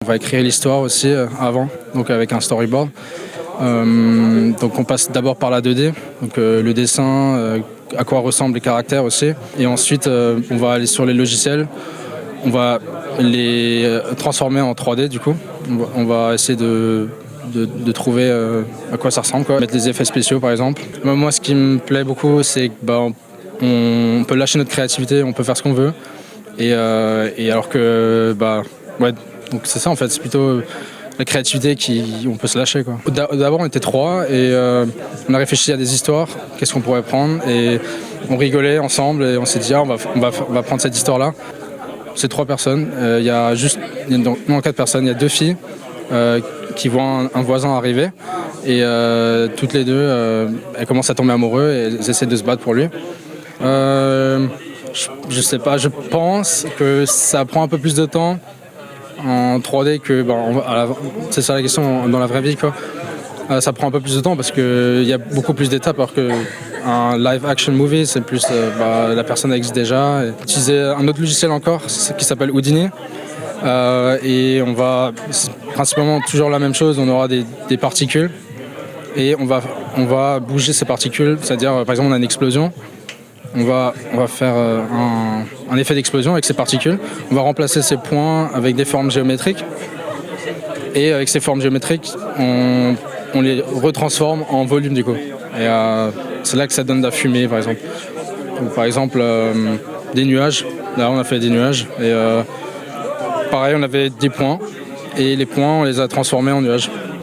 On va écrire l'histoire aussi avant, donc avec un storyboard. Donc on passe d'abord par la 2D, donc le dessin, à quoi ressemblent les caractères aussi. Et ensuite, on va aller sur les logiciels. On va les transformer en 3D du coup. On va essayer de trouver à quoi ça ressemble, quoi. Mettre des effets spéciaux par exemple. Moi, ce qui me plaît beaucoup, c'est que on peut lâcher notre créativité, on peut faire ce qu'on veut. Et alors que ouais, donc c'est ça en fait, c'est plutôt la créativité on peut se lâcher, quoi. D'abord on était 3 et on a réfléchi à des histoires, qu'est-ce qu'on pourrait prendre, et on rigolait ensemble et on s'est dit on va prendre cette histoire là. C'est 3 personnes, il y a 4 personnes, il y a 2 filles qui voient un voisin arriver et toutes les deux elles commencent à tomber amoureuses et elles essaient de se battre pour lui. Je sais pas, je pense que ça prend un peu plus de temps en 3D que c'est ça la question dans la vraie vie, quoi. Ça prend un peu plus de temps parce qu'il y a beaucoup plus d'étapes, alors qu'un live action movie c'est plus la personne existe déjà. Utiliser un autre logiciel encore qui s'appelle Houdini et on va principalement toujours la même chose, on aura des particules et on va bouger ces particules, c'est-à-dire par exemple on a une explosion. On va faire un effet d'explosion avec ces particules. On va remplacer ces points avec des formes géométriques. Et avec ces formes géométriques, on les retransforme en volume du coup. Et c'est là que ça donne de la fumée par exemple. Ou, par exemple des nuages. Là on a fait des nuages. Et pareil, on avait des points. Et les points, on les a transformés en nuages.